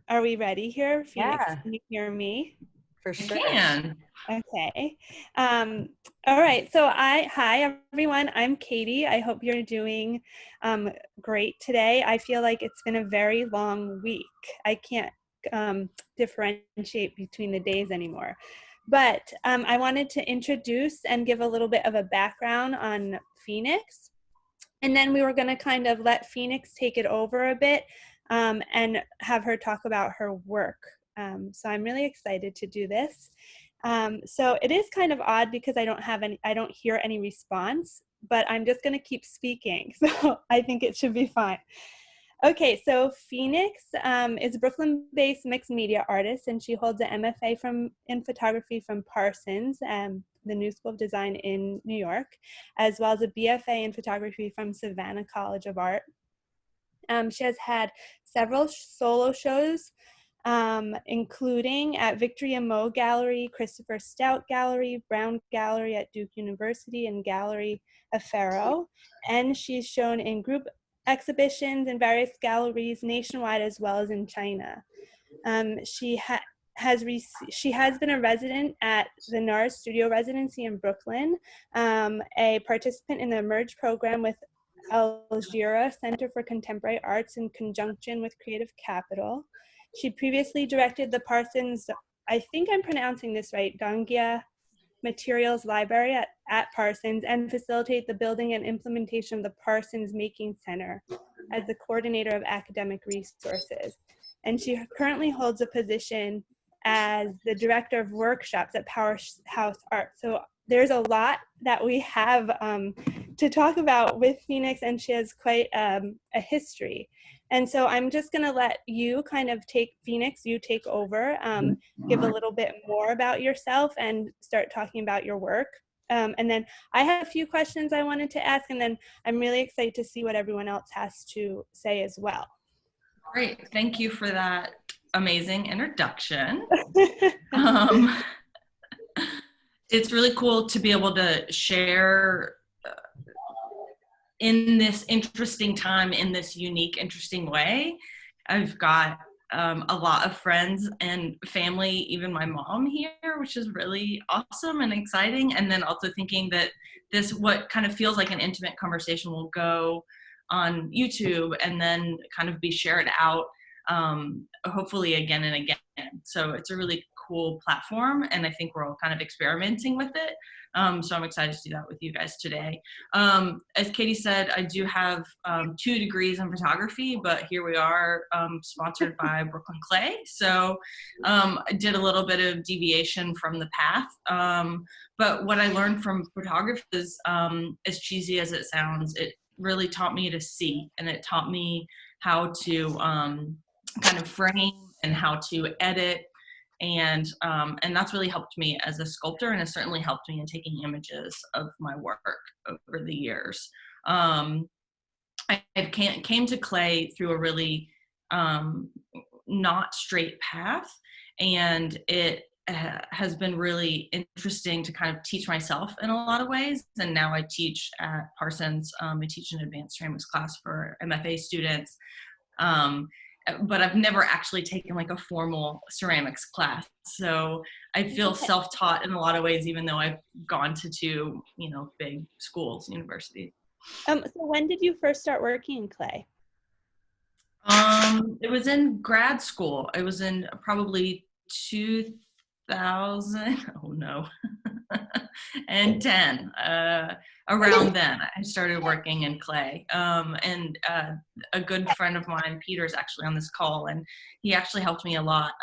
Are we ready here? Phoenix, Yeah, can you hear me? for I sure. can. Okay. All right. So hi everyone. I'm Katie. I hope you're doing great today. I feel like it's been a very long week. I can't differentiate between the days anymore. But I wanted to introduce and give a little bit of a background on Phoenix. And then we were going to kind of let Phoenix take it over a bit and have her talk about her work. So I'm really excited to do this. So it is kind of odd because I don't hear any response, but I'm just going to keep speaking. So I think it should be fine. Okay, so Phoenix is a Brooklyn-based mixed media artist, and she holds an MFA in photography from Parsons, the New School of Design in New York, as well as a BFA in photography from Savannah College of Art. She has had several solo shows, including at Victory and Moe Gallery, Christopher Stout Gallery, Brown Gallery at Duke University, and Gallery of Faro. And she's shown in group exhibitions in various galleries nationwide as well as in China. She has been a resident at the NARS Studio Residency in Brooklyn, a participant in the Emerge program with Algira Center for Contemporary Arts in conjunction with Creative Capital. She previously directed the Parsons, I think I'm pronouncing this right, Gangia Materials Library at Parsons, and facilitate the building and implementation of the Parsons Making Center as the coordinator of academic resources. And she currently holds a position as the director of workshops at Powerhouse Art. So there's a lot that we have to talk about with Phoenix, and she has quite a history. And so I'm just going to let you kind of take over, give a little bit more about yourself and start talking about your work. And then I have a few questions I wanted to ask, and then I'm really excited to see what everyone else has to say as well. Great. Thank you for that amazing introduction. It's really cool to be able to share in this interesting time, in this unique, interesting way. I've got a lot of friends and family, even my mom here, which is really awesome and exciting. And then also thinking that this, what kind of feels like an intimate conversation, will go on YouTube and then kind of be shared out, hopefully again and again. So it's a really cool platform, and I think we're all kind of experimenting with it. So I'm excited to do that with you guys today. As Katie said, I do have 2 degrees in photography, but here we are, sponsored by BKLYN CLAY. So I did a little bit of deviation from the path. But what I learned from photography is, as cheesy as it sounds, it really taught me to see, and it taught me how to kind of frame and how to edit. And that's really helped me as a sculptor, and has certainly helped me in taking images of my work over the years. I came to clay through a really not straight path, and it has been really interesting to kind of teach myself in a lot of ways. And now I teach at Parsons. I teach an advanced ceramics class for MFA students. But I've never actually taken like a formal ceramics class. So I feel self-taught in a lot of ways, even though I've gone to 2, big schools, universities. So when did you first start working in clay? It was in grad school. It was in probably 2000, oh no, and 10. Around then, I started working in clay. And a good friend of mine, Peter, is actually on this call, and he actually helped me a lot.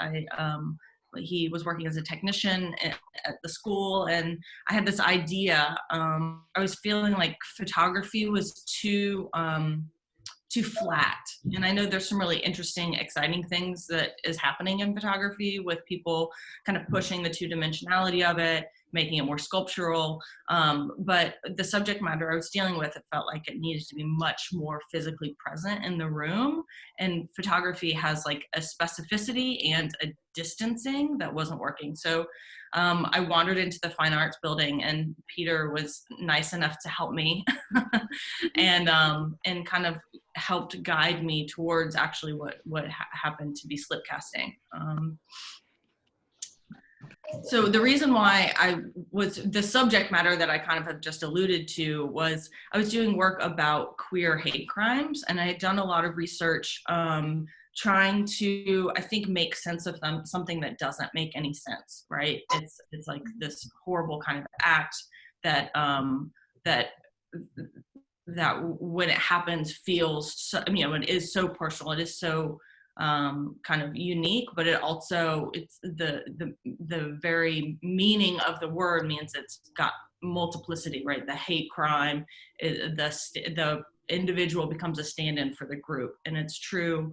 He was working as a technician at the school, and I had this idea. I was feeling like photography was too flat. And I know there's some really interesting, exciting things that is happening in photography with people kind of pushing the 2-dimensionality of it, making it more sculptural. But the subject matter I was dealing with, it felt like it needed to be much more physically present in the room. And photography has like a specificity and a distancing that wasn't working. So I wandered into the fine arts building, and Peter was nice enough to help me and kind of helped guide me towards actually what happened to be slip casting. So the reason why I was, the subject matter that I kind of have just alluded to was I was doing work about queer hate crimes, and I had done a lot of research trying to, I think, make sense of them, something that doesn't make any sense, right? It's like this horrible kind of act that that when it happens feels so, you know, it is so personal, it is so kind of unique, but it also, it's the very meaning of the word means it's got multiplicity, right? The hate crime, the individual becomes a stand-in for the group, and it's true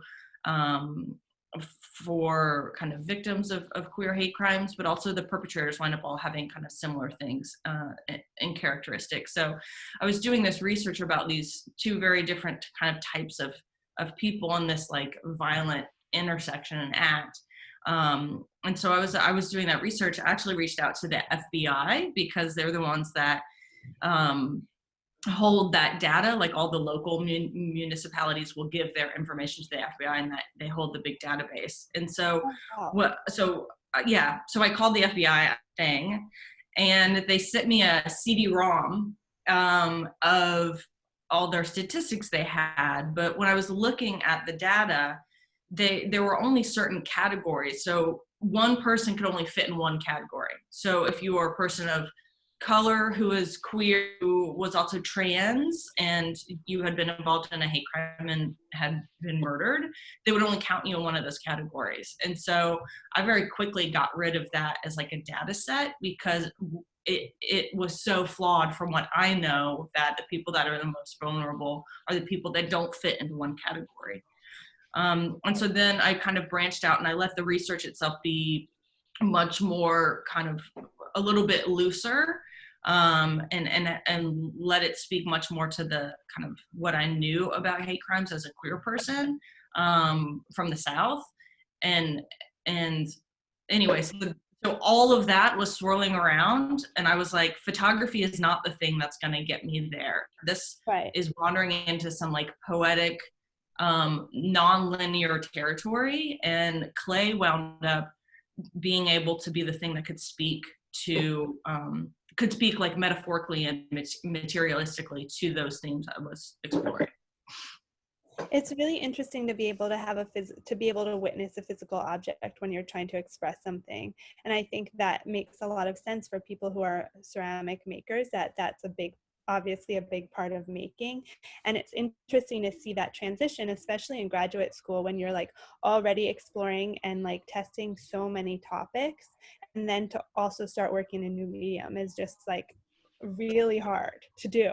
for kind of victims of queer hate crimes, but also the perpetrators wind up all having kind of similar things and characteristics. So I was doing this research about these two very different kind of types of people in this like violent intersection and act. And so I was doing that research. I actually reached out to the FBI because they're the ones that hold that data. Like all the local municipalities will give their information to the FBI, and that they hold the big database. And so so I called the FBI thing, and they sent me a CD-ROM of all their statistics they had. But when I was looking at the data, there were only certain categories. So one person could only fit in one category. So if you were a person of color who is queer, who was also trans, and you had been involved in a hate crime and had been murdered, they would only count you in one of those categories. And so I very quickly got rid of that as like a data set, because it was so flawed from what I know, that the people that are the most vulnerable are the people that don't fit into one category. And so then I kind of branched out, and I let the research itself be much more kind of a little bit looser, and let it speak much more to the kind of what I knew about hate crimes as a queer person from the South. And anyway, so all of that was swirling around, and I was like, photography is not the thing that's going to get me there. This is wandering into some like poetic, non-linear territory, and clay wound up being able to be the thing that could speak to, could speak like metaphorically and materialistically to those themes I was exploring. It's really interesting to be able to have to be able to witness a physical object when you're trying to express something. And I think that makes a lot of sense for people who are ceramic makers, that's obviously a big part of making. And it's interesting to see that transition, especially in graduate school, when you're like already exploring and like testing so many topics, and then to also start working in a new medium is just like really hard to do.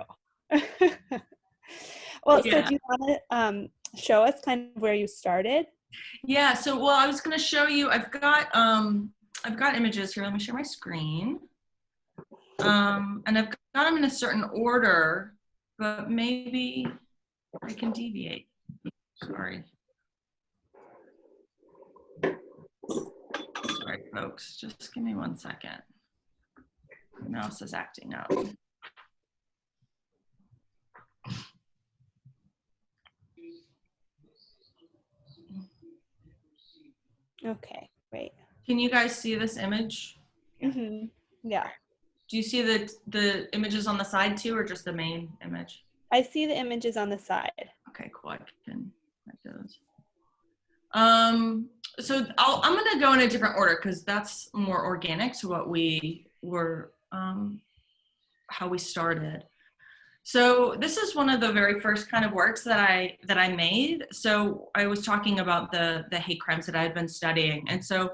Well, so do you want to show us kind of where you started? Yeah, so well, I was going to show you, I've got images here. Let me share my screen. And I've got them in a certain order, but maybe I can deviate. Sorry, folks. Just give me 1 second. My mouse is acting up. Okay, great. Can you guys see this image? Mm-hmm. Yeah. Do you see the images on the side too, or just the main image? I see the images on the side. Okay, cool. I can write those. So I'm going to go in a different order because that's more organic to what we were, how we started. So this is one of the very first kind of works that I made. So I was talking about the hate crimes that I had been studying. And so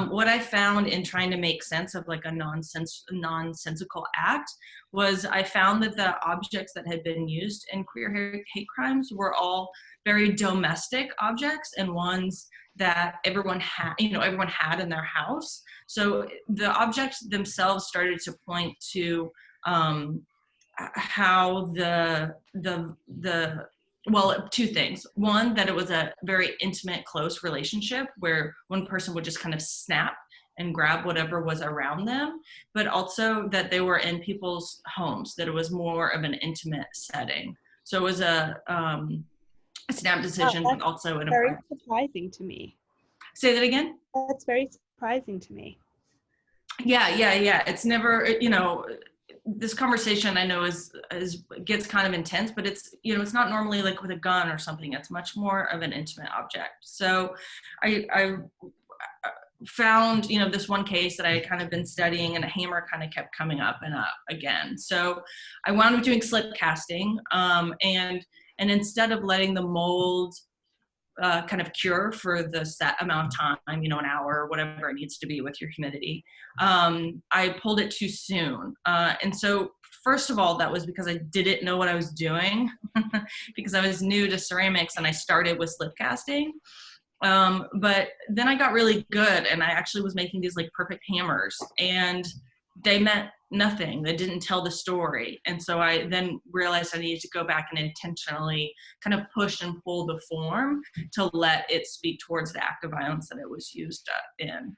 what I found in trying to make sense of like a nonsensical act was I found that the objects that had been used in queer hate crimes were all very domestic objects, and ones that everyone had, everyone had in their house. So the objects themselves started to point to how well, two things. One, that it was a very intimate, close relationship where one person would just kind of snap and grab whatever was around them, but also that they were in people's homes, that it was more of an intimate setting. So it was a snap decision, but That's also an very important. surprising to me. Say that again? That's very surprising to me. Yeah. It's never, this conversation I know is gets kind of intense, but it's, it's not normally like with a gun or something. It's much more of an intimate object. So I found, this one case that I had kind of been studying, and a hammer kind of kept coming up and up again. So I wound up doing slip casting, and instead of letting the mold kind of cure for the set amount of time, an hour or whatever it needs to be with your humidity, I pulled it too soon. And so first of all, that was because I didn't know what I was doing because I was new to ceramics and I started with slip casting. But then I got really good, and I actually was making these like perfect hammers, and they meant nothing. They didn't tell the story. And so I then realized I needed to go back and intentionally kind of push and pull the form to let it speak towards the act of violence that it was used in.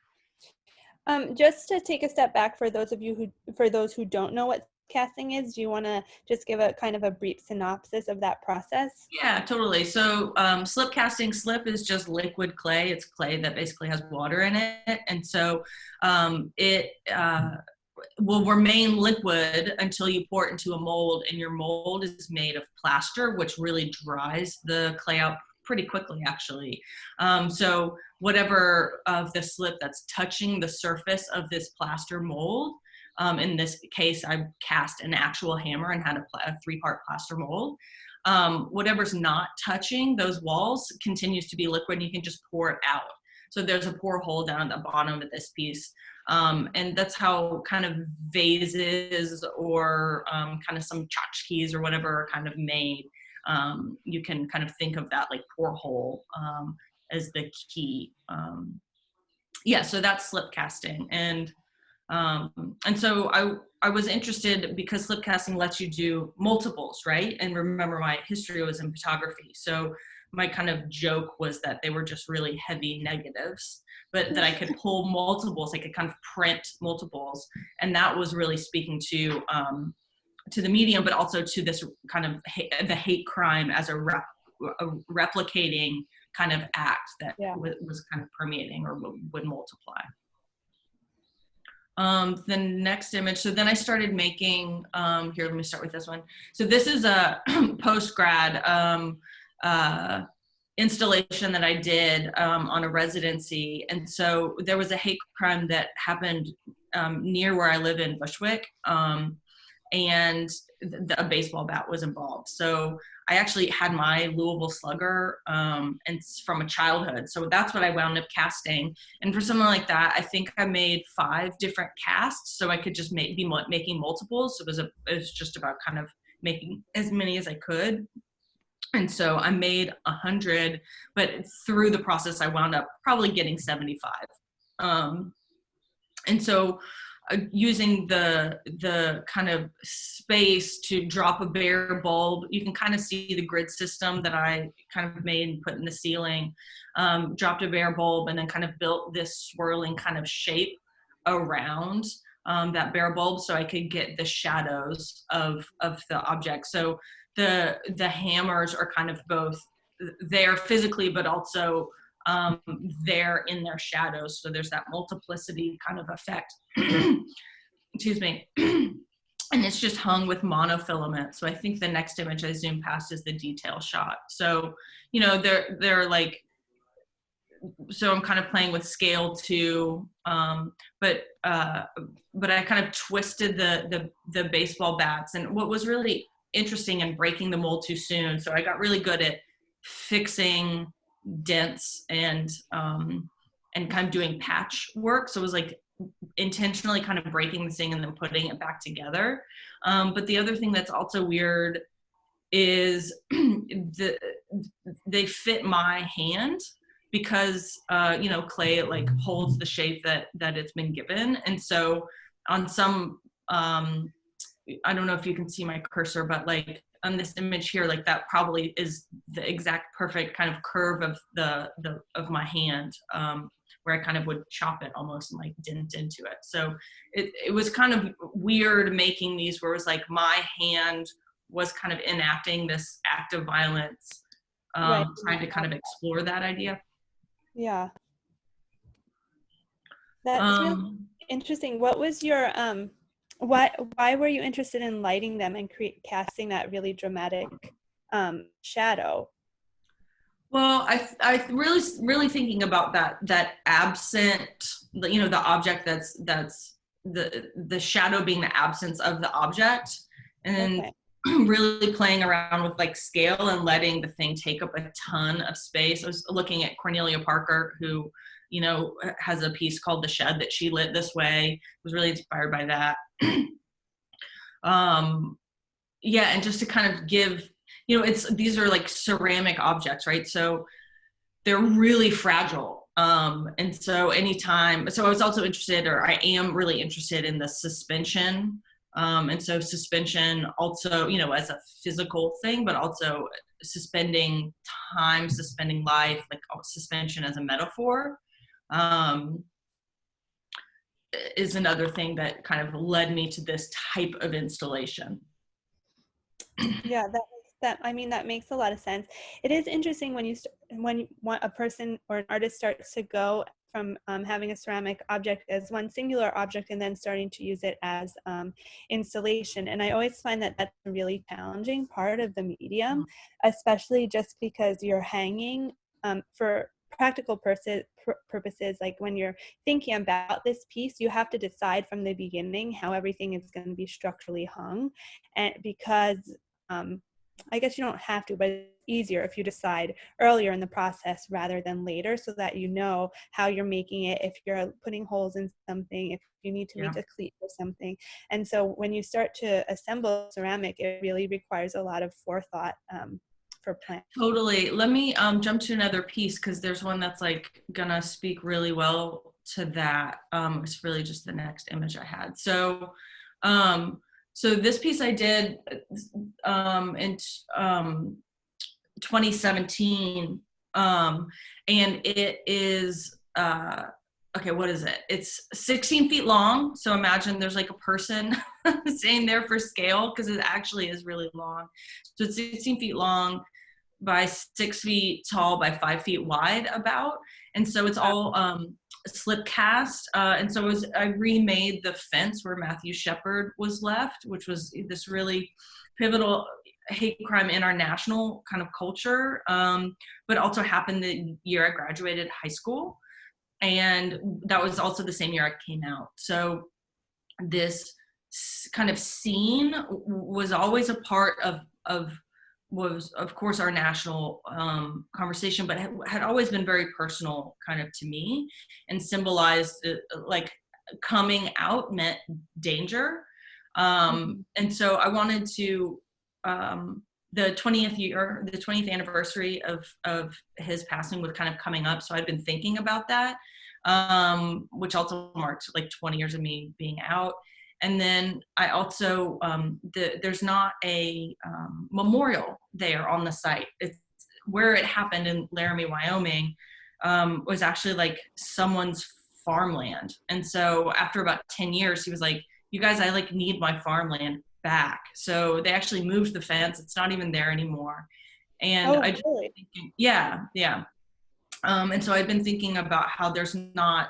Just to take a step back for those who don't know what casting is, do you want to just give a kind of a brief synopsis of that process? Yeah, totally. So slip casting, slip is just liquid clay. It's clay that basically has water in it. And so it will remain liquid until you pour it into a mold, and your mold is made of plaster, which really dries the clay out pretty quickly, actually. So whatever of the slip that's touching the surface of this plaster mold, in this case, I cast an actual hammer and had a 3-part plaster mold. Whatever's not touching those walls continues to be liquid, and you can just pour it out. So there's a pour hole down at the bottom of this piece. And that's how kind of vases or kind of some tchotchkes or whatever are kind of made. You can kind of think of that like pour hole as the key. So that's slip casting. And so I was interested because slip casting lets you do multiples, right? And remember, my history was in photography. So my kind of joke was that they were just really heavy negatives, but that I could pull multiples, I could kind of print multiples. And that was really speaking to the medium, but also to this kind of the hate crime as a replicating kind of act that was kind of permeating or would multiply. The next image, so then I started making, here, let me start with this one. So this is a post-grad installation that I did on a residency. And so there was a hate crime that happened near where I live in Bushwick, and a baseball bat was involved. So I actually had my Louisville Slugger and from a childhood. So that's what I wound up casting. And for something like that, I think I made 5 different casts, so I could just be making multiples. So it was just about kind of making as many as I could. And so I made 100, but through the process, I wound up probably getting 75. And so using the kind of space to drop a bare bulb, you can kind of see the grid system that I kind of made and put in the ceiling, dropped a bare bulb, and then kind of built this swirling kind of shape around that bare bulb so I could get the shadows of the object. So the hammers are kind of both there physically, but also there in their shadows. So there's that multiplicity kind of effect. Excuse me. And it's just hung with monofilament. So I think the next image I zoom past is the detail shot. So, they're like, so I'm kind of playing with scale too, but I kind of twisted the baseball bats. And what was really interesting in breaking the mold too soon, so I got really good at fixing dents and kind of doing patch work. So it was like intentionally kind of breaking the thing and then putting it back together. But the other thing that's also weird is they fit my hand. because clay, it like holds the shape that it's been given. And so on some, I don't know if you can see my cursor, but like on this image here, like that probably is the exact perfect kind of curve of of my hand, where I kind of would chop it almost and like dent into it. So it was kind of weird making these where it was like my hand was kind of enacting this act of violence, Right. trying to kind of explore that idea. Yeah. That's really Um, interesting. What was your why were you interested in lighting them and casting that really dramatic shadow? well, I really thinking about that absent, the object that's the shadow being the absence of the object, and then Okay. really playing around with like scale and letting the thing take up a ton of space. I was looking at Cornelia Parker, who has a piece called The Shed that she lit this way. I was really inspired by that. Yeah, and just to kind of give, these are like ceramic objects, right? So they're really fragile. And so so I was also interested, or I am really interested in the suspension. And so suspension also, as a physical thing, but also suspending time, suspending life, like suspension as a metaphor, is another thing that kind of led me to this type of installation. Yeah, that makes a lot of sense. It is interesting when you want a person or an artist starts to go from having a ceramic object as one singular object and then starting to use it as installation. And I always find that that's a really challenging part of the medium, especially just because you're hanging for practical purposes, like when you're thinking about this piece, you have to decide from the beginning how everything is going to be structurally hung, and because I guess you don't have to, but it's easier if you decide earlier in the process rather than later, so that you know how you're making it, if you're putting holes in something, if you need to make a cleat or something. And so when you start to assemble ceramic, it really requires a lot of forethought for planning. Totally. Let me jump to another piece, because there's one that's like gonna speak really well to that. It's really just the next image I had. So this piece I did in 2017, and it is okay, what is it? It's 16 feet long. So imagine there's like a person staying there for scale, because it actually is really long. So it's 16 feet long by 6 feet tall by 5 feet wide about. And so it's all slip cast. And so I remade the fence where Matthew Shepard was left, which was this really pivotal hate crime in our national kind of culture, but also happened the year I graduated high school. And that was also the same year I came out. So this kind of scene was always a part was of course our national conversation, but had always been very personal kind of to me, and symbolized like coming out meant danger. And so I wanted to, the 20th anniversary of his passing was kind of coming up. So I'd been thinking about that, which also marked like 20 years of me being out. And then I also, there's not a memorial there on the site. It's where it happened in Laramie, Wyoming, was actually like someone's farmland. And so after about 10 years, he was like, you guys, I like need my farmland back. So they actually moved the fence. It's not even there anymore. And I just really? yeah. And so I've been thinking about how there's not,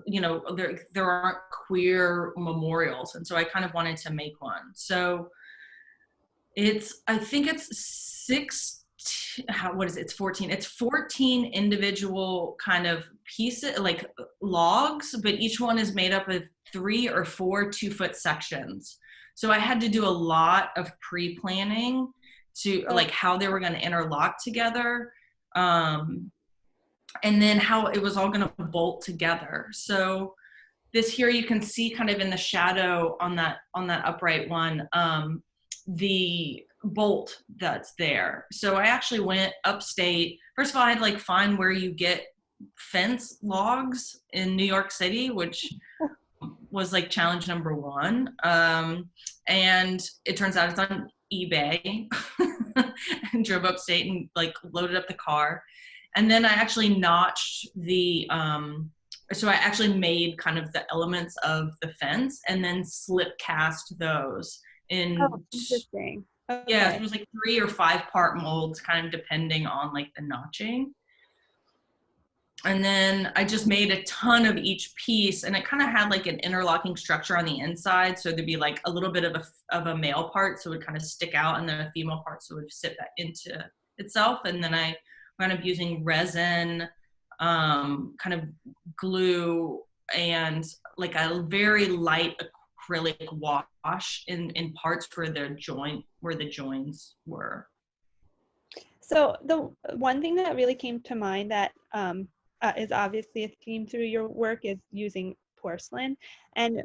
there aren't queer memorials. And so I kind of wanted to make one. So I think it's it's 14. It's 14 individual kind of pieces, like logs, but each one is made up of 3 or 4 2-foot sections. So I had to do a lot of pre-planning to like how they were going to interlock together. And then how it was all going to bolt together. So this here, you can see kind of in the shadow on that upright one, the bolt that's there. So I actually went upstate. First of all, I had to like find where you get fence logs in New York City, which was like challenge number one. And it turns out it's on eBay. And drove upstate and like loaded up the car. And then I actually notched the, so I actually made kind of the elements of the fence and then slip cast those in. Oh, interesting. Okay. Yeah, it was like 3 or 5 part molds, kind of depending on like the notching. And then I just made a ton of each piece, and it kind of had like an interlocking structure on the inside. So there'd be like a little bit of a male part, so it would kind of stick out, and then a female part, so it would sit back into itself. And then I wound up using resin, kind of glue, and like a very light acrylic wash in parts where the joins were. So the one thing that really came to mind that is obviously a theme through your work is using porcelain. And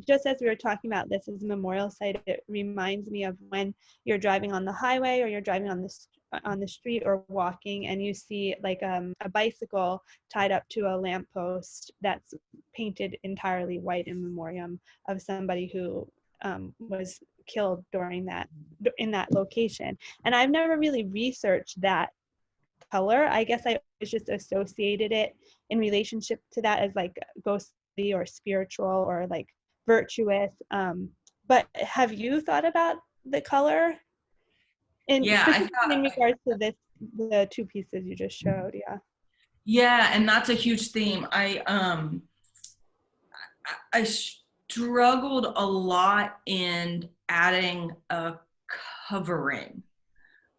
just as we were talking about this as a memorial site, it reminds me of when you're driving on the highway or you're driving on the street or walking, and you see like a bicycle tied up to a lamppost that's painted entirely white in memoriam of somebody who was killed in that location. And I've never really researched that color. I guess I just associated it in relationship to that as like ghostly or spiritual or like virtuous. But have you thought about the color in regards to the 2 pieces you just showed? Yeah, and that's a huge theme. I struggled a lot in adding a covering.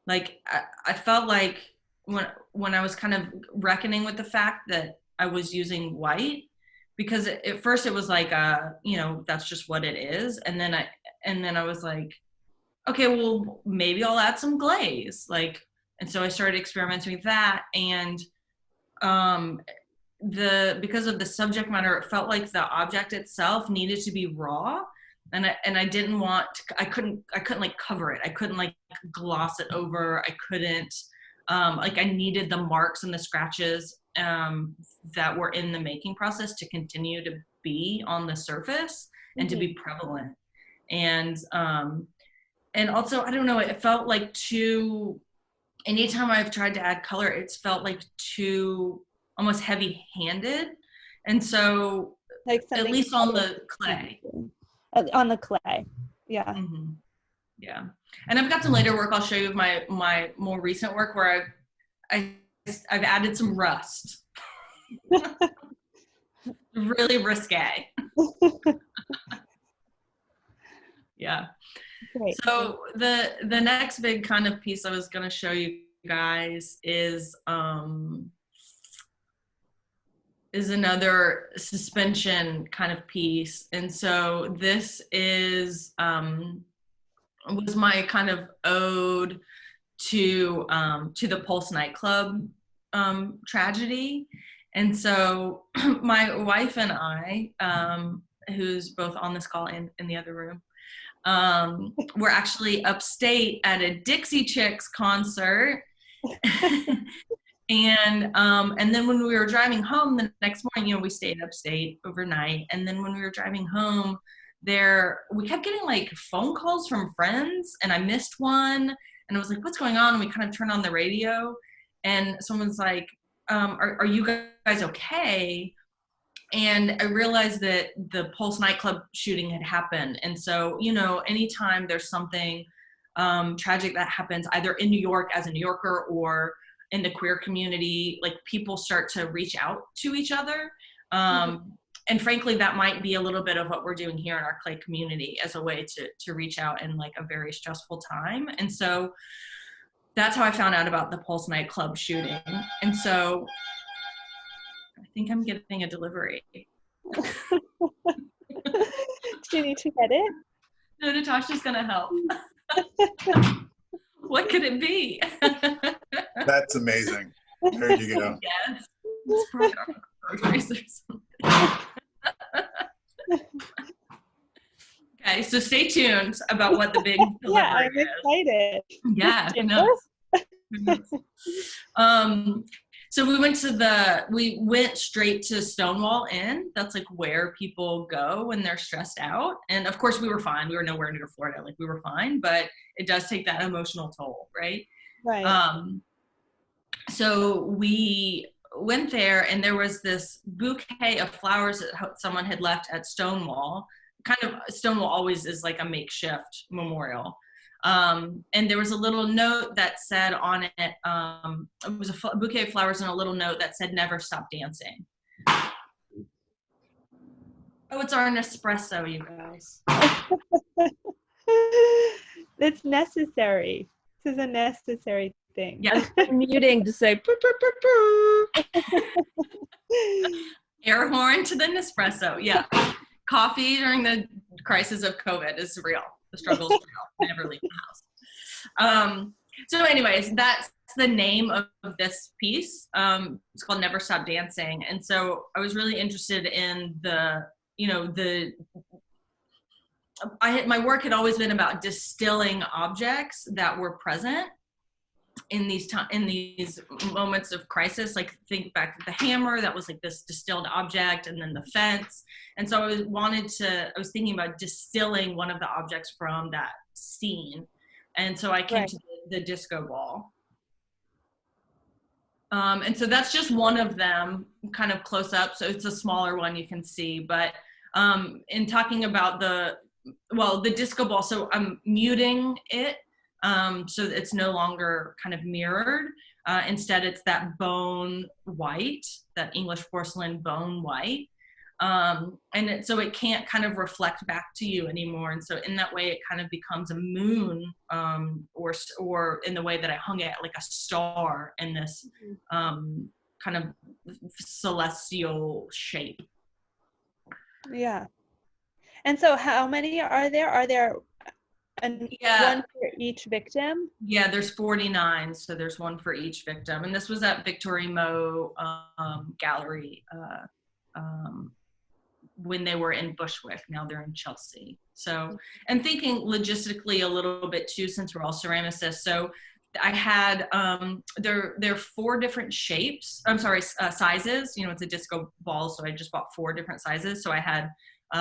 Like I felt like when I was kind of reckoning with the fact that I was using white, because at first it was like that's just what it is, and then I was like, okay, well maybe I'll add some glaze, like, and so I started experimenting with that, and because of the subject matter, it felt like the object itself needed to be raw, and I didn't want I couldn't like cover it. I couldn't like gloss it over. I couldn't like I needed the marks and the scratches that were in the making process to continue to be on the surface and to be prevalent. And also, I don't know, it felt like anytime I've tried to add color, it's felt like too almost heavy-handed. And so like at least on the clay. On the clay, yeah. Mm-hmm. Yeah. And I've got some later work I'll show you of my more recent work where I've added some rust. Really risque. Yeah. Great. So the next big kind of piece I was going to show you guys is another suspension kind of piece. And so this was my kind of ode to the Pulse nightclub tragedy. And so my wife and I, who's both on this call and in the other room, we're actually upstate at a Dixie Chicks concert. And then when we were driving home the next morning, we stayed upstate overnight. And then when we were driving home we kept getting like phone calls from friends, and I missed one, and I was like, what's going on? And we kind of turned on the radio, and someone's like, are you guys okay? And I realized that the Pulse nightclub shooting had happened. And so, anytime there's something tragic that happens either in New York as a New Yorker or in the queer community, like people start to reach out to each other. And frankly, that might be a little bit of what we're doing here in our clay community as a way to reach out in like a very stressful time. And so that's how I found out about the Pulse nightclub shooting. And so I think I'm getting a delivery. Do you need to get it? No, Natasha's gonna help. What could it be? That's amazing. There you go. Yes. It's probably our groceries or something. So stay tuned about what the big Yeah, delivery I'm is. excited. Yeah, who Jennifer? knows? Who knows? So we went straight to Stonewall Inn. That's like where people go when they're stressed out. And of course we were fine. We were nowhere near Florida. Like we were fine, but it does take that emotional toll, right? Right. So we went there and there was this bouquet of flowers that someone had left at Stonewall. Kind of Stonewall always is like a makeshift memorial. And there was a little note that said on it, it was a bouquet of flowers and a little note that said, "Never stop dancing." Oh, it's our Nespresso, you guys. It's necessary. This is a necessary thing. Yeah. I'm muting to say, "Poo, poo, poo, poo." Air horn to the Nespresso. Yeah. Coffee during the crisis of COVID is real. The struggle is real. Never leave the house. So anyways, that's the name of this piece. It's called Never Stop Dancing. And so I was really interested in my work had always been about distilling objects that were present in these moments of crisis. Like think back to the hammer, that was like this distilled object, and then the fence. And so I was thinking about distilling one of the objects from that scene. And so I came to the disco ball. And so that's just one of them, kind of close up. So it's a smaller one you can see. But in talking about the disco ball, so I'm muting it. So it's no longer kind of mirrored. Instead, it's that bone white, that English porcelain bone white. So it can't kind of reflect back to you anymore. And so in that way, it kind of becomes a moon, or in the way that I hung it, like a star in this kind of celestial shape. Yeah. And so how many are there? Are there one for each victim? Yeah, there's 49, so there's one for each victim. And this was at Victoria Mo Gallery when they were in Bushwick. Now they're in Chelsea. So, and thinking logistically a little bit too, since we're all ceramicists. So I had, there are 4 different shapes, sizes. It's a disco ball, so I just bought 4 different sizes. So I had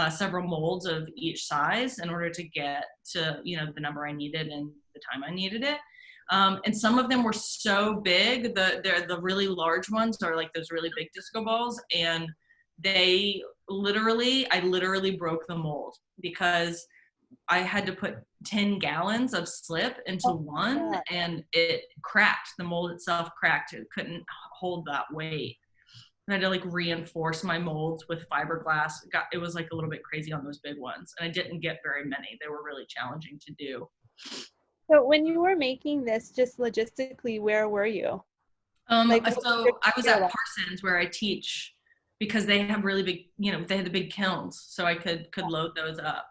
several molds of each size in order to get to, the number I needed and the time I needed it. And some of them were so big, the really large ones are like those really big disco balls, and I literally broke the mold because I had to put 10 gallons of slip into one, and it cracked. The mold itself cracked. It couldn't hold that weight. I had to like reinforce my molds with fiberglass. It was like a little bit crazy on those big ones, and I didn't get very many. They were really challenging to do. So when you were making this, just logistically, where were you? So I was at Parsons, where I teach, because they have really big, they had the big kilns, so I could load those up.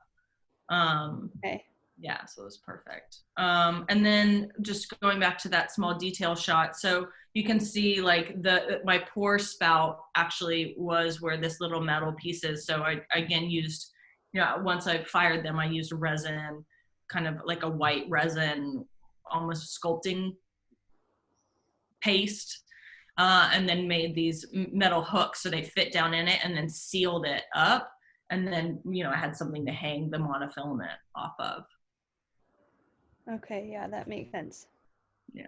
Okay. Yeah, so it was perfect. And then just going back to that small detail shot, so you can see like my pour spout actually was where this little metal piece is. So I again used, once I fired them, I used resin, kind of like a white resin, almost sculpting paste, and then made these metal hooks so they fit down in it, and then sealed it up. And then, I had something to hang the monofilament off of. Okay, yeah, that makes sense. Yeah.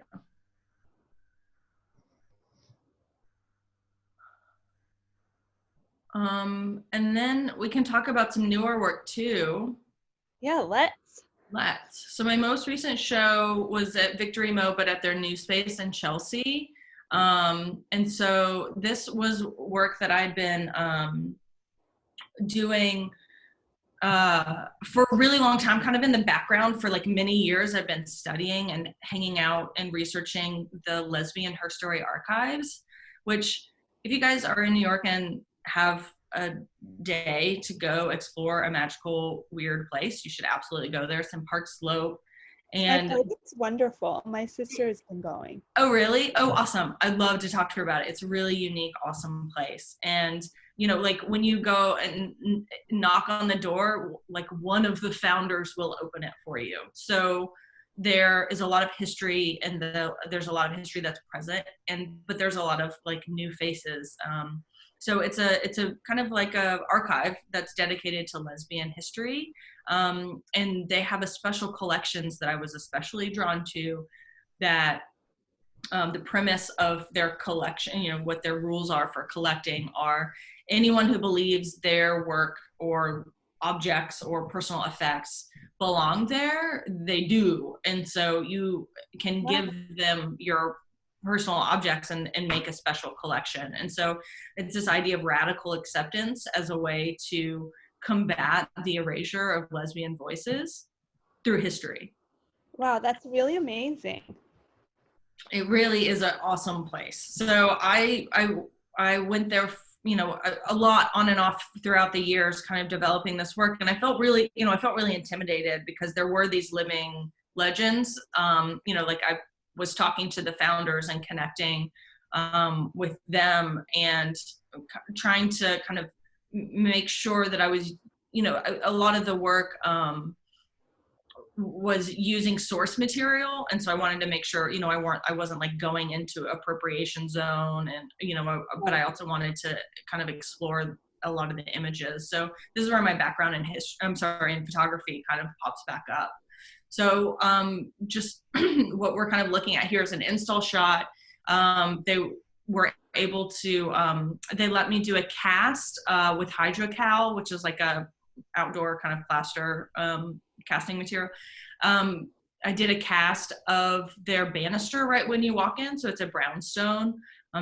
And then we can talk about some newer work too. Yeah, let's. So my most recent show was at Victory Mo, but at their new space in Chelsea. And so this was work that I'd been doing for a really long time, kind of in the background for like many years. I've been studying and hanging out and researching the lesbian Her Story archives, which if you guys are in New York and have a day to go explore a magical, weird place, you should absolutely go there. It's in Park Slope. I've And heard it's wonderful. My sister has been going. oh, really? Oh, awesome. I'd love to talk to her about it. It's a really unique, awesome place. And, you know, like when you go and knock on the door, like one of the founders will open it for you. So there is a lot of history, and there's a lot of history that's present, but there's a lot of like new faces. So it's a kind of like a archive that's dedicated to lesbian history. And they have a special collections that I was especially drawn to, that the premise of their collection, you know, what their rules are for collecting are anyone who believes their work or objects or personal effects belong there, they do. And so you can give them your personal objects and make a special collection. And so it's this idea of radical acceptance as a way to combat the erasure of lesbian voices through history. Wow, that's really amazing. It really is an awesome place. So I went there, you know, a lot on and off throughout the years, kind of developing this work. And I felt really intimidated because there were these living legends. You know, like I was talking to the founders and connecting with them and trying to kind of make sure that I was, you know, a lot of the work was using source material, and so I wanted to make sure, you know, I wasn't like going into appropriation zone, and you know, but I also wanted to kind of explore a lot of the images. So this is where my background in in photography kind of pops back up. So just what we're kind of looking at here is an install shot. They were able to they let me do a cast with hydrocal, which is like a outdoor kind of plaster casting material. I did a cast of their banister right when you walk in. So it's a brownstone.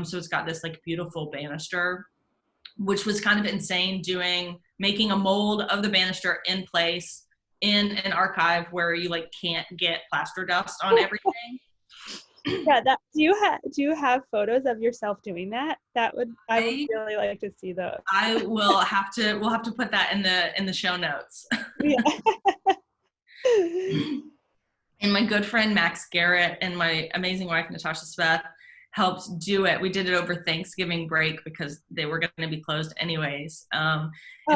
So it's got this like beautiful banister, which was kind of insane making a mold of the banister in place in an archive where you like can't get plaster dust on everything. Yeah, do you have photos of yourself doing that? I would really like to see those. We'll have to put that in the show notes. Yeah. And my good friend Max Garrett and my amazing wife Natasha Sveth helped do it. We did it over Thanksgiving break because they were going to be closed anyways. And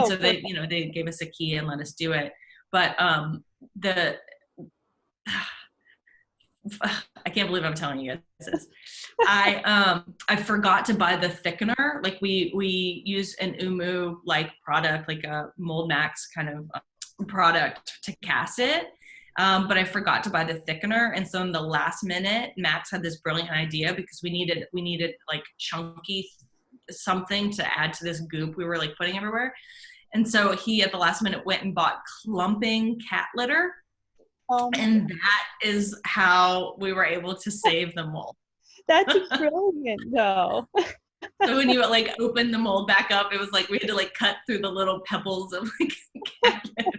so they, you know, they gave us a key and let us do it. But I can't believe I'm telling you guys this. I forgot to buy the thickener. Like we use an Umu like product, like a Mold Max kind of product to cast it. But I forgot to buy the thickener. And so in the last minute, Max had this brilliant idea because we needed like chunky something to add to this goop we were like putting everywhere. And so he at the last minute went and bought clumping cat litter. And that is how we were able to save the mold. That's brilliant though. So when you like open the mold back up, it was like we had to like cut through the little pebbles of like cat litter.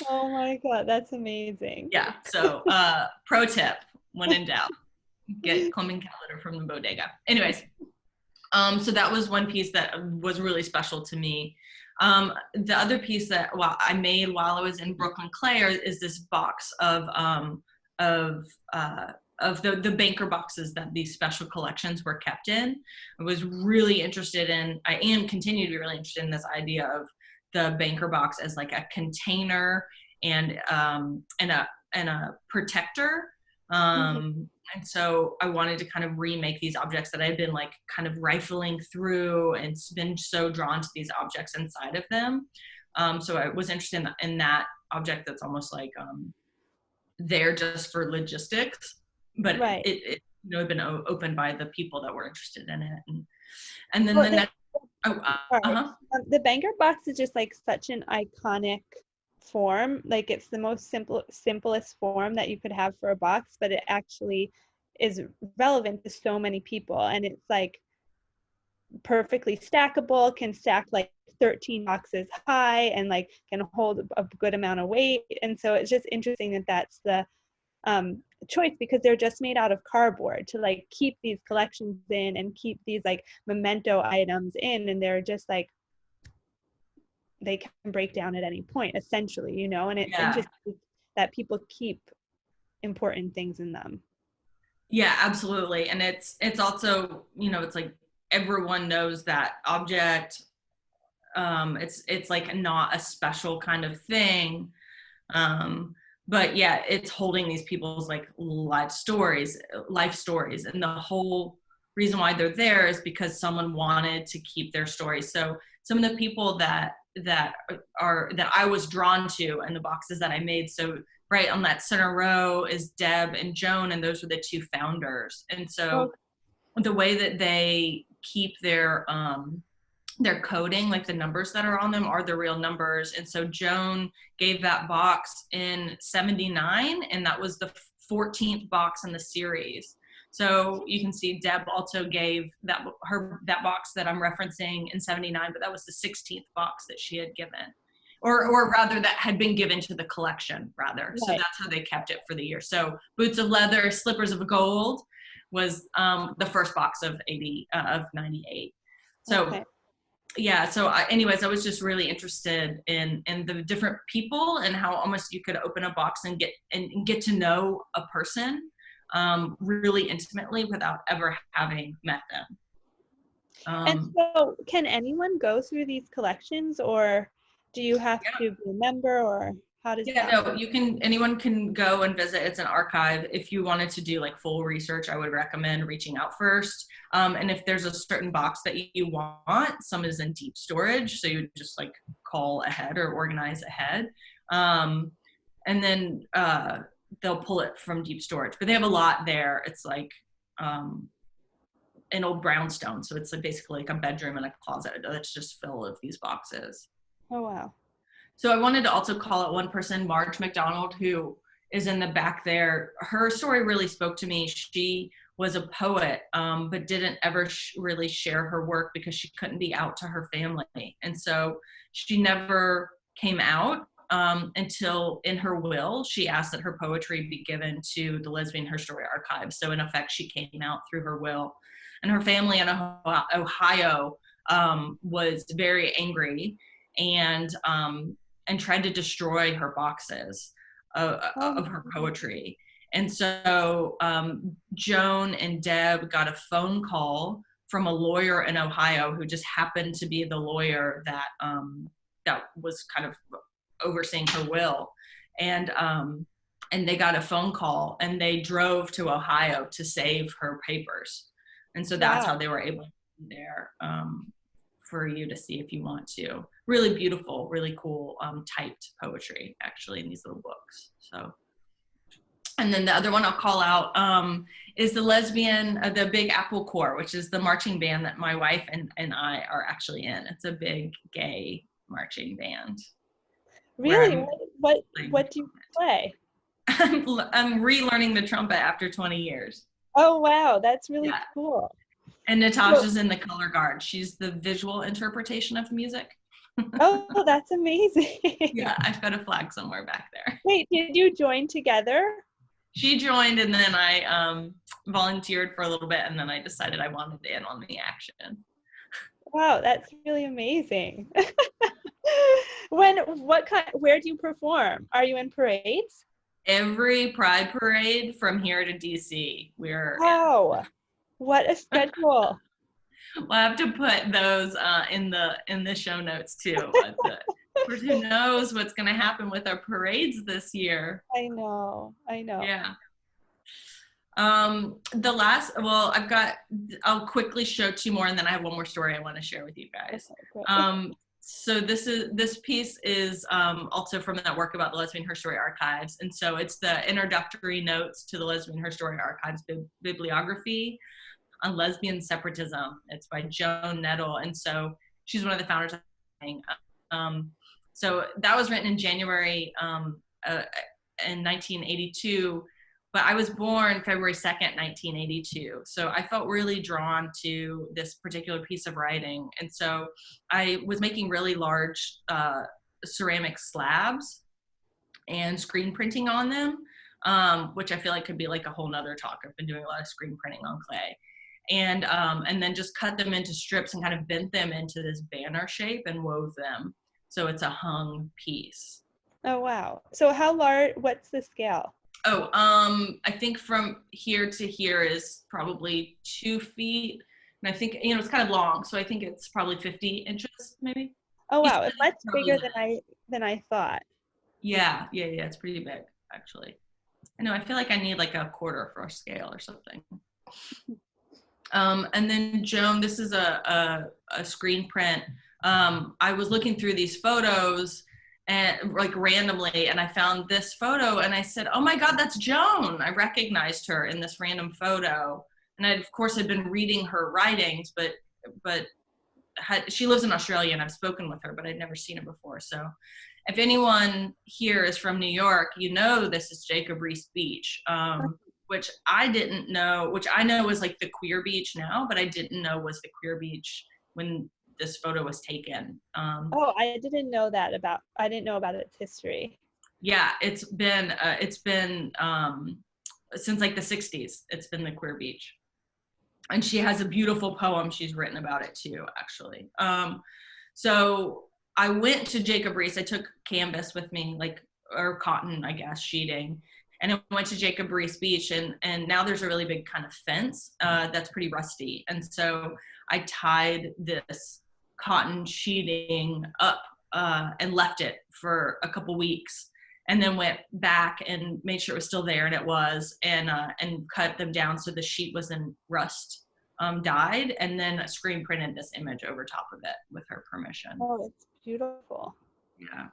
Oh my God, that's amazing. Yeah. So pro tip, when in doubt, get clumping cat litter from the bodega. Anyways, so that was one piece that was really special to me. The other piece that I made while I was in BKLYN CLAY is this box of the banker boxes that these special collections were kept in. I was really interested in, I am continue to be really interested in this idea of the banker box as like a container and a protector. And so I wanted to kind of remake these objects that I've been like kind of rifling through and been so drawn to these objects inside of them. So I was interested in that object that's almost like there just for logistics, but it you know, had been opened by the people that were interested in it. And then the banker box is just like such an iconic form. Like it's the most simplest form that you could have for a box, but it actually is relevant to so many people, and it's like perfectly stackable, can stack like 13 boxes high and like can hold a good amount of weight. And so it's just interesting that that's the choice, because they're just made out of cardboard to like keep these collections in and keep these like memento items in, and they're just like they can break down at any point essentially, you know. And it's interesting that people keep important things in them. Yeah, absolutely. And it's also, it's like everyone knows that object. It's like not a special kind of thing. But yeah, it's holding these people's like life stories. And the whole reason why they're there is because someone wanted to keep their stories. So some of the people that I was drawn to and the boxes that I made. So right on that center row is Deb and Joan, and those were the two founders. And so the way that they keep their coding, like the numbers that are on them are the real numbers. And so Joan gave that box in 79, and that was the 14th box in the series. So you can see Deb also gave that box that I'm referencing in 79, but that was the 16th box that she had given. Or rather that had been given to the collection, rather. Right. So that's how they kept it for the year. So Boots of Leather, Slippers of Gold was the first box of 98. So okay. Yeah, so anyways, I was just really interested in the different people and how almost you could open a box and get to know a person really intimately without ever having met them. And so can anyone go through these collections, or do you have to be a member, or how does that work? Anyone can go and visit. It's an archive. If you wanted to do like full research, I would recommend reaching out first. And if there's a certain box that you want, some is in deep storage, so you just like call ahead or organize ahead. And then they'll pull it from deep storage, but they have a lot there. It's like an old brownstone, so it's like basically like a bedroom and a closet that's just full of these boxes. Oh wow. So I wanted to also call out one person, Marge McDonald, who is in the back there. Her story really spoke to me. She was a poet, but didn't ever really share her work because she couldn't be out to her family. And so she never came out until in her will, she asked that her poetry be given to the Lesbian Her Story Archive. So in effect, she came out through her will. And her family in Ohio was very angry and tried to destroy her boxes of her poetry. And so Joan and Deb got a phone call from a lawyer in Ohio who just happened to be the lawyer that that was kind of overseeing her will. And they got a phone call and they drove to Ohio to save her papers. And so that's how they were able to be there for you to see if you want to. Really beautiful, really cool typed poetry actually in these little books. So, and then the other one I'll call out is the Big Apple Corps, which is the marching band that my wife and I are actually in. It's a big gay marching band. Really? What do you play? I'm relearning the trumpet after 20 years. Oh, wow. That's really cool. And Natasha's in the color guard. She's the visual interpretation of music. Oh, that's amazing. Yeah, I've got a flag somewhere back there. Wait, did you join together? She joined and then I volunteered for a little bit and then I decided I wanted in on the action. Wow, that's really amazing. Where do you perform? Are you in parades? Every Pride parade from here to DC. Wow, what a schedule. We'll have to put those in the show notes too. But who knows what's going to happen with our parades this year? I know. Yeah. I'll quickly show two more and then I have one more story I want to share with you guys. Okay, so this piece is also from that work about the Lesbian Her Story Archives. And so it's the introductory notes to the Lesbian Her Story Archives bibliography on lesbian separatism. It's by Joan Nettle. And so she's one of the founders of so that was written in January in 1982. But I was born February 2nd, 1982. So I felt really drawn to this particular piece of writing. And so I was making really large ceramic slabs and screen printing on them, which I feel like could be like a whole nother talk. I've been doing a lot of screen printing on clay. And then just cut them into strips and kind of bent them into this banner shape and wove them. So it's a hung piece. Oh, wow. So how large, what's the scale? Oh, I think from here to here is probably 2 feet. And I think, it's kind of long. So I think it's probably 50 inches, maybe. Oh, He wow. said It's it much probably bigger is. than I thought. Yeah. It's pretty big, actually. I know, I feel like I need like a quarter for a scale or something. And then Joan, this is a screen print. I was looking through these photos and like randomly, and I found this photo and I said, oh my God, that's Joan. I recognized her in this random photo. And I, of course, had been reading her writings, but she lives in Australia and I've spoken with her, but I'd never seen her before. So if anyone here is from New York, this is Jacob Riis Beach, which I didn't know, which I know is like the queer beach now, but I didn't know was the queer beach when this photo was taken. Oh, I didn't know I didn't know about its history. Yeah, it's been since like the 60s, it's been the queer beach. And she has a beautiful poem she's written about it too, actually. So I went to Jacob Riis. I took canvas with me, or cotton, I guess, sheeting. And I went to Jacob Riis Beach, and now there's a really big kind of fence that's pretty rusty. And so I tied this cotton sheeting up and left it for a couple weeks, and then went back and made sure it was still there, and it was, and cut them down so the sheet was in rust dyed, and then screen printed this image over top of it with her permission. Oh, it's beautiful. Yeah.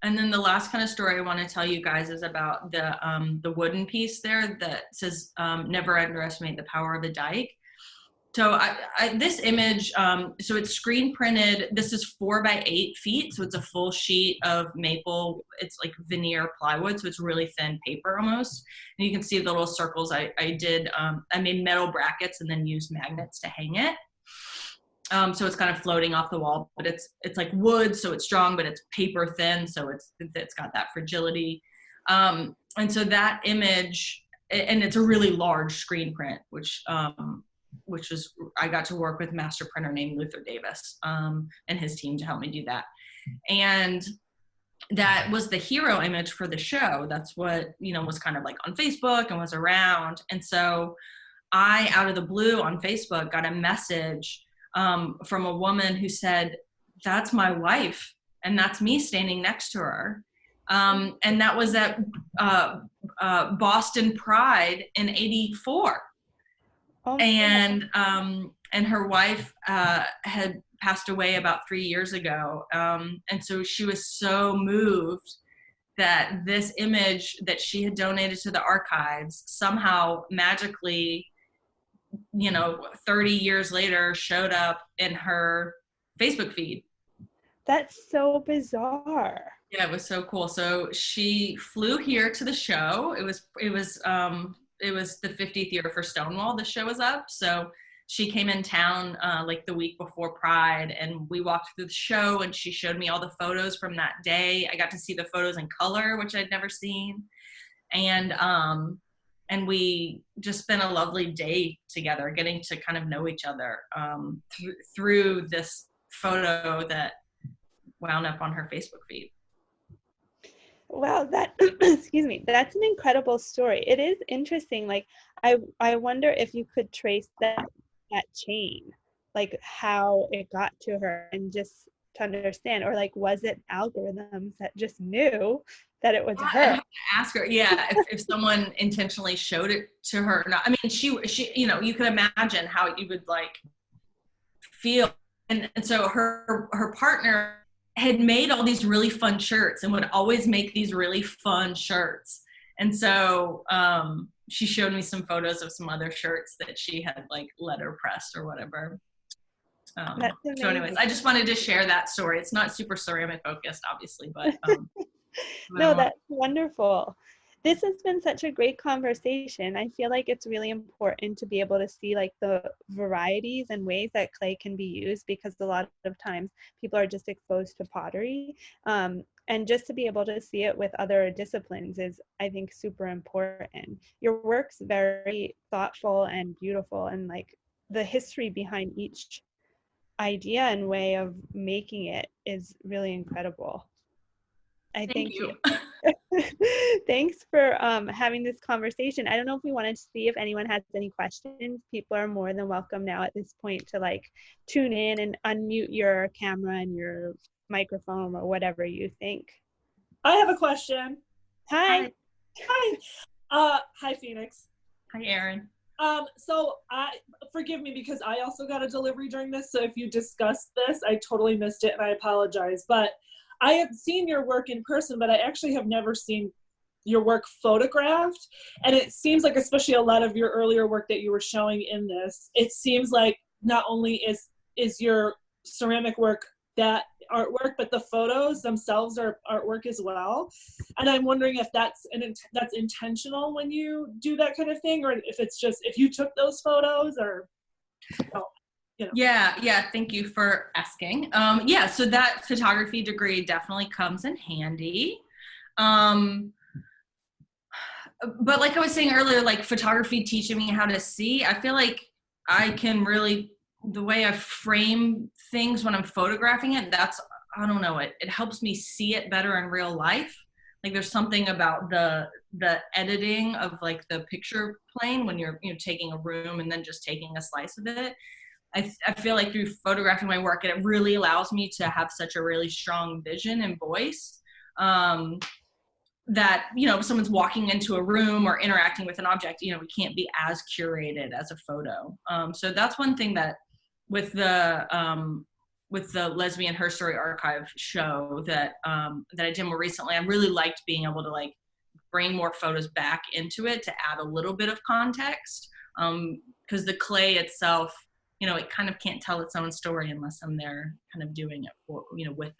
And then the last kind of story I want to tell you guys is about the wooden piece there that says, never underestimate the power of the dike. So this image, so it's screen printed. This is 4 by 8 feet. So it's a full sheet of maple. It's like veneer plywood. So it's really thin paper almost. And you can see the little circles I made metal brackets and then used magnets to hang it. So it's kind of floating off the wall, but it's like wood. So it's strong, but it's paper thin. So it's got that fragility. And so that image, and it's a really large screen print, which was, I got to work with a master printer named Luther Davis and his team to help me do that. And that was the hero image for the show. That's what, was kind of like on Facebook and was around. And so I, out of the blue on Facebook, got a message from a woman who said, that's my wife. And that's me standing next to her. And that was at Boston Pride in '84. Oh, And her wife had passed away about 3 years ago. And so she was so moved that this image that she had donated to the archives somehow magically, 30 years later showed up in her Facebook feed. That's so bizarre. Yeah, it was so cool. So she flew here to the show. It was the 50th year for Stonewall. The show was up. So she came in town like the week before Pride, and we walked through the show, and she showed me all the photos from that day. I got to see the photos in color, which I'd never seen. And we just spent a lovely day together, getting to kind of know each other through this photo that wound up on her Facebook feed. Wow, that excuse me, that's an incredible story. It is interesting. Like, I wonder if you could trace that chain, like how it got to her, and just to understand, or like, was it algorithms that just knew that it was her? I'd have to ask her, if someone intentionally showed it to her or not. I mean, she, you could imagine how you would like feel. And so her partner had made all these really fun shirts and would always make these really fun shirts. And so she showed me some photos of some other shirts that she had like letter pressed or whatever. So anyways, I just wanted to share that story. It's not super ceramic focused, obviously, but no, that's wonderful. This has been such a great conversation. I feel like it's really important to be able to see like the varieties and ways that clay can be used, because a lot of times people are just exposed to pottery. And just to be able to see it with other disciplines is, I think, super important. Your work's very thoughtful and beautiful, and like the history behind each idea and way of making it is really incredible. I Thank thank you. you. Thanks for having this conversation. I don't know if we wanted to see if anyone has any questions. People are more than welcome now at this point to like tune in and unmute your camera and your microphone or whatever you think. I have a question. Hi. Hi. Hi, Phoenix. Hi, Erin. So forgive me because I also got a delivery during this. So if you discussed this, I totally missed it and I apologize. But I have seen your work in person, but I actually have never seen your work photographed. And it seems like, especially a lot of your earlier work that you were showing in this, it seems like not only is your ceramic work that artwork, but the photos themselves are artwork as well. And I'm wondering if that's intentional when you do that kind of thing, or if it's just if you took those photos, or you know. Yeah, thank you for asking. Yeah, so that photography degree definitely comes in handy. But like I was saying earlier, like photography teaching me how to see, I feel like I can really, the way I frame things when I'm photographing it, that's, I don't know, it helps me see it better in real life. Like there's something about the editing of like the picture plane when you're taking a room and then just taking a slice of it. I feel like through photographing my work, it really allows me to have such a really strong vision and voice. That if someone's walking into a room or interacting with an object, we can't be as curated as a photo. So that's one thing that with the Lesbian Her Story Archive show that I did more recently, I really liked being able to like bring more photos back into it to add a little bit of context, because the clay itself, it kind of can't tell its own story unless I'm there kind of doing it for with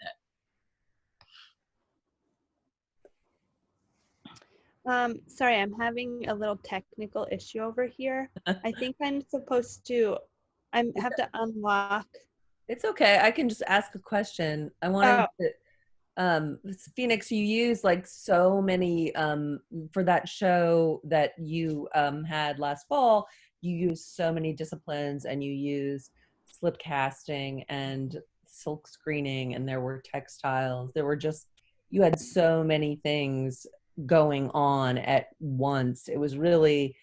it. Sorry, I'm having a little technical issue over here. I think I'm supposed to, have to unlock. It's okay. I can just ask a question. I wanted to, Phoenix, you use like so many, for that show that you had last fall, you use so many disciplines, and you use slip casting and silk screening, and there were textiles. You had so many things going on at once. It was really,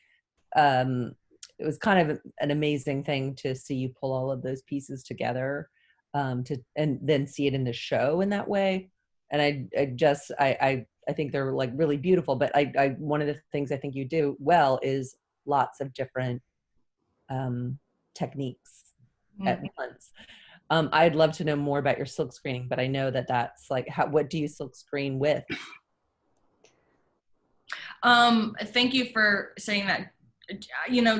it was kind of an amazing thing to see you pull all of those pieces together, and then see it in the show in that way. And I think they're like really beautiful, but I one of the things I think you do well is lots of different techniques at once. I'd love to know more about your silk screening, but I know that that's like, what do you silk screen with? Thank you for saying that.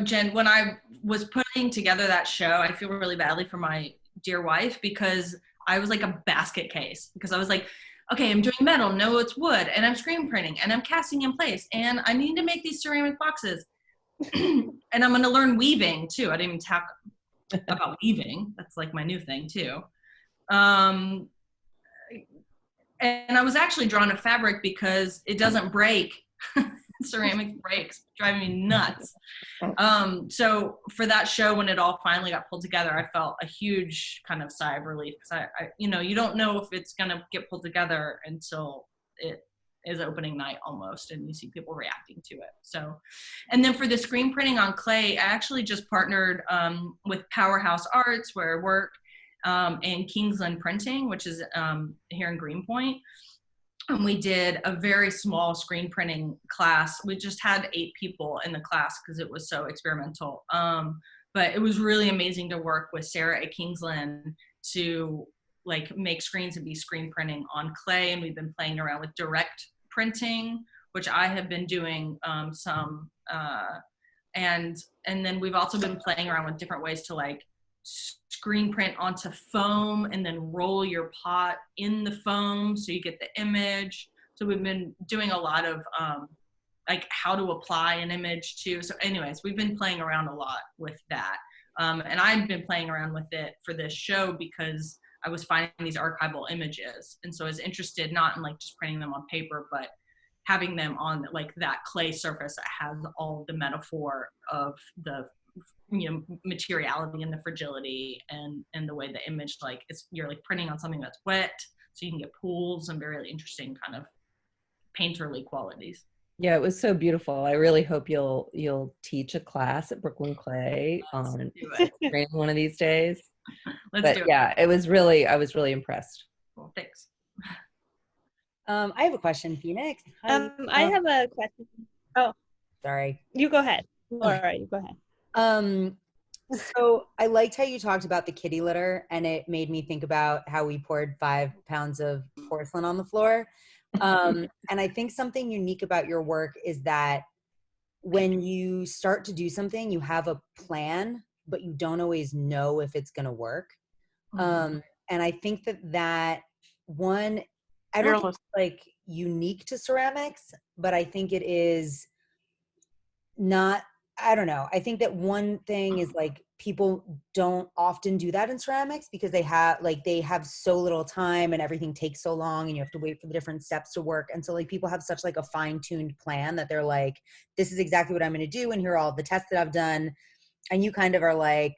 Jen, when I was putting together that show, I feel really badly for my dear wife because I was like a basket case, because I was like, okay, I'm doing metal, no, it's wood, and I'm screen printing, and I'm casting in place, and I need to make these ceramic boxes. And I'm going to learn weaving too. I didn't even talk about weaving. That's like my new thing too. And I was actually drawn to fabric because it doesn't break. Ceramic breaks, driving me nuts. So for that show, when it all finally got pulled together, I felt a huge kind of sigh of relief, because I you don't know if it's gonna get pulled together until it is opening night almost, and you see people reacting to it. So, and then for the screen printing on clay, I actually just partnered with Powerhouse Arts, where I work, and Kingsland Printing, which is here in Greenpoint. And we did a very small screen printing class. We just had 8 people in the class because it was so experimental. But it was really amazing to work with Sarah at Kingsland to like make screens and be screen printing on clay. And we've been playing around with direct printing, which I have been doing some. And then we've also been playing around with different ways to like screen print onto foam and then roll your pot in the foam so you get the image. So we've been doing a lot of like how to apply an image too. So anyways, we've been playing around a lot with that. And I've been playing around with it for this show because I was finding these archival images. And so I was interested not in like just printing them on paper, but having them on like that clay surface that has all the metaphor of the materiality and the fragility and the way the image, like you're like printing on something that's wet, so you can get pools and very interesting kind of painterly qualities. Yeah, it was so beautiful. I really hope you'll teach a class at BKLYN Clay on do it. Instagram one of these days. Let's do it. Yeah, I was really impressed. Cool, thanks. I have a question, Phoenix. I have a question. Oh, sorry. you go ahead. Laura, you go ahead. So I liked how you talked about the kitty litter, and it made me think about how we poured 5 pounds of porcelain on the floor. And I think something unique about your work is that when you start to do something, you have a plan, but you don't always know if it's going to work. And I think that one, I don't think it's like unique to ceramics, but I think it is not, I don't know. I think that one thing is like people don't often do that in ceramics because they have so little time and everything takes so long and you have to wait for the different steps to work. And so like people have such like a fine-tuned plan that they're like, this is exactly what I'm going to do. And here are all the tests that I've done. And you kind of are like,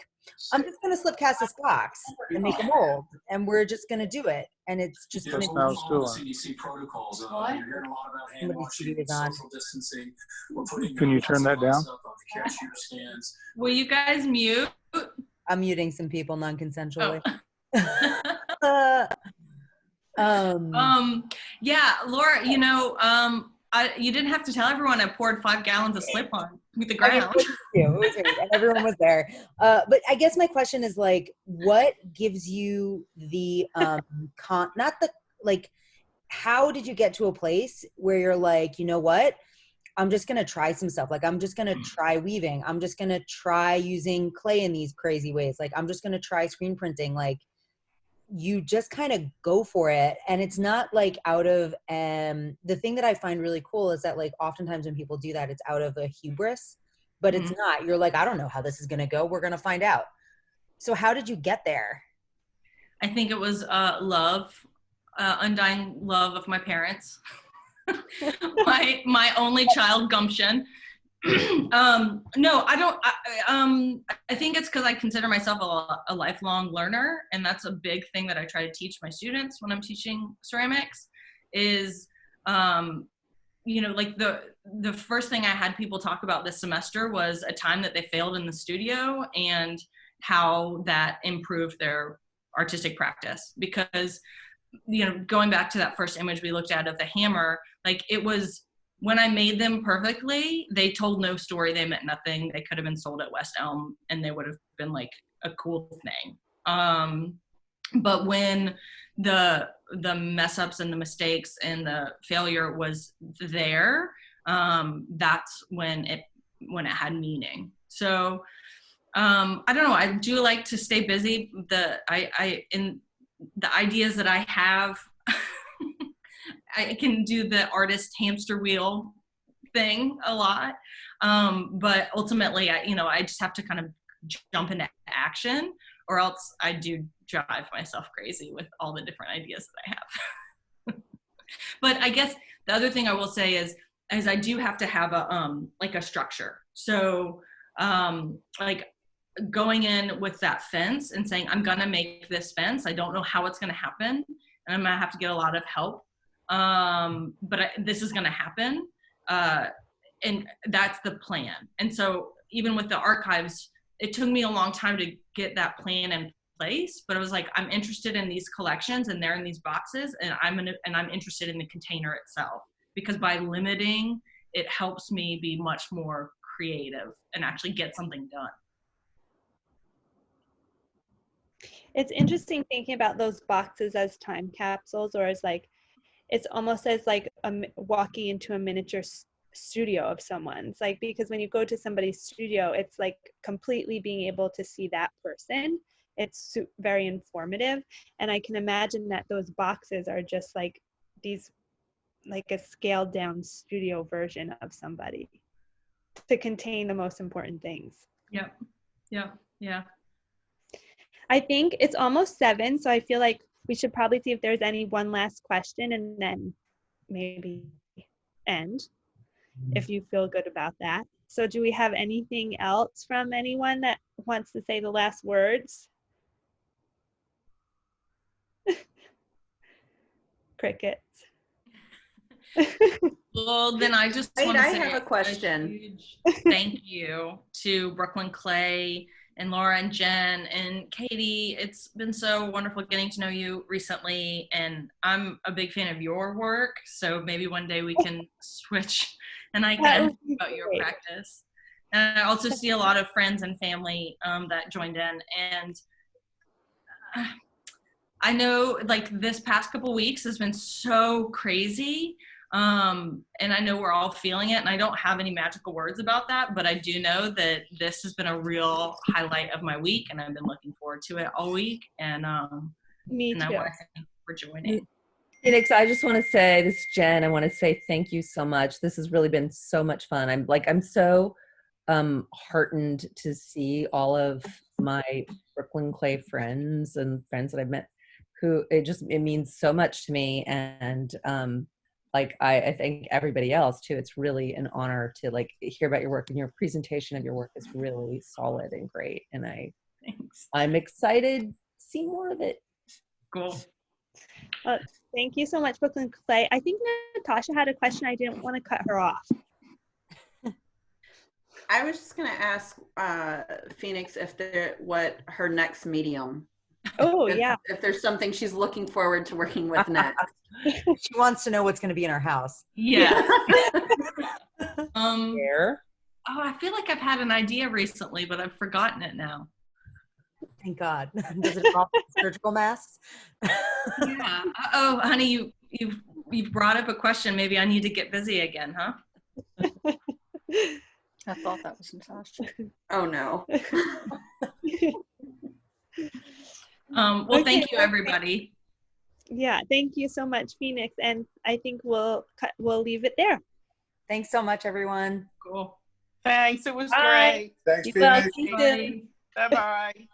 I'm just going to slip cast this box and make a mold, and we're just going to do it. And it's just going to be CDC protocols. You're hearing a lot about hand washing, social distancing. We're putting Can you turn that down? up on the cashier stands. Will you guys mute? I'm muting some people non-consensually. Yeah, Laura, you didn't have to tell everyone I poured 5 gallons of slip-on with the ground. It was great, and everyone was there. But I guess my question is like, what gives you the how did you get to a place where you're like, you know what? I'm just going to try some stuff. Like, I'm just going to try weaving. I'm just going to try using clay in these crazy ways. Like, I'm just going to try screen printing. Like, you just kind of go for it. And it's not like out of, the thing that I find really cool is that like, oftentimes when people do that, it's out of a hubris, but it's not. You're like, I don't know how this is going to go. We're going to find out. So how did you get there? I think it was love, undying love of my parents. my only child gumption. No, I don't. I think it's because I consider myself a lifelong learner, and that's a big thing that I try to teach my students when I'm teaching ceramics. Is like the first thing I had people talk about this semester was a time that they failed in the studio and how that improved their artistic practice. Because going back to that first image we looked at of the hammer, like it was when I made them perfectly, they told no story. They meant nothing. They could have been sold at West Elm and they would have been like a cool thing. But when the mess ups and the mistakes and the failure was there, that's when it had meaning. So I don't know. I do like to stay busy. In the ideas that I have, I can do the artist hamster wheel thing a lot. But ultimately, I just have to kind of jump into action, or else I do drive myself crazy with all the different ideas that I have. But I guess the other thing I will say is I do have to have a structure. So like going in with that fence and saying, I'm going to make this fence. I don't know how it's going to happen, and I'm going to have to get a lot of help. But this is going to happen. And that's the plan. And so even with the archives, it took me a long time to get that plan in place, but I was like, I'm interested in these collections and they're in these boxes, and I'm interested in the container itself, because by limiting, it helps me be much more creative and actually get something done. It's interesting thinking about those boxes as time capsules, or as like, it's almost as like walking into a miniature studio of someone's, like, because when you go to somebody's studio, it's like completely being able to see that person. It's very informative. And I can imagine that those boxes are just like these, like a scaled down studio version of somebody to contain the most important things. Yep. Yeah. I think it's almost 7, so I feel like we should probably see if there's any one last question and then maybe end, if you feel good about that. So do we have anything else from anyone that wants to say the last words? Crickets. Well, then I just Wait, want to I say have a question. huge thank you to BKLYN CLAY and Laura and Jen and Katie. It's been so wonderful getting to know you recently, and I'm a big fan of your work, so maybe one day we can switch and I That can would ask be about your great. practice. And I also see a lot of friends and family that joined in, and I know like this past couple weeks has been so crazy. And I know we're all feeling it, and I don't have any magical words about that, but I do know that this has been a real highlight of my week, and I've been looking forward to it all week. And Me I too. want to thank you for joining. Phoenix, I just want to say, this is Jen. I want to say thank you so much. This has really been so much fun. I'm so heartened to see all of my BKLYN CLAY friends and friends that I've met who it means so much to me. And like I think everybody else too, it's really an honor to like hear about your work, and your presentation of your work is really solid and great. And I'm excited to see more of it. Cool. Thank you so much, BKLYN CLAY. I think Natasha had a question. I didn't want to cut her off. I was just going to ask Phoenix what her next medium. Oh, if, yeah. If there's something she's looking forward to working with next. She wants to know what's going to be in her house. Yeah. Where? Oh, I feel like I've had an idea recently, but I've forgotten it now. Thank God. Does it involve surgical masks? Yeah. Oh, honey, you've brought up a question. Maybe I need to get busy again, huh? I thought that was Natasha. Oh no. Well, Okay, thank you, everybody. Yeah, thank you so much, Phoenix. And I think we'll leave it there. Thanks so much, everyone. Cool. Thanks. It was Bye. great. Thanks, Be well. Phoenix. See you soon. Bye. Bye-bye.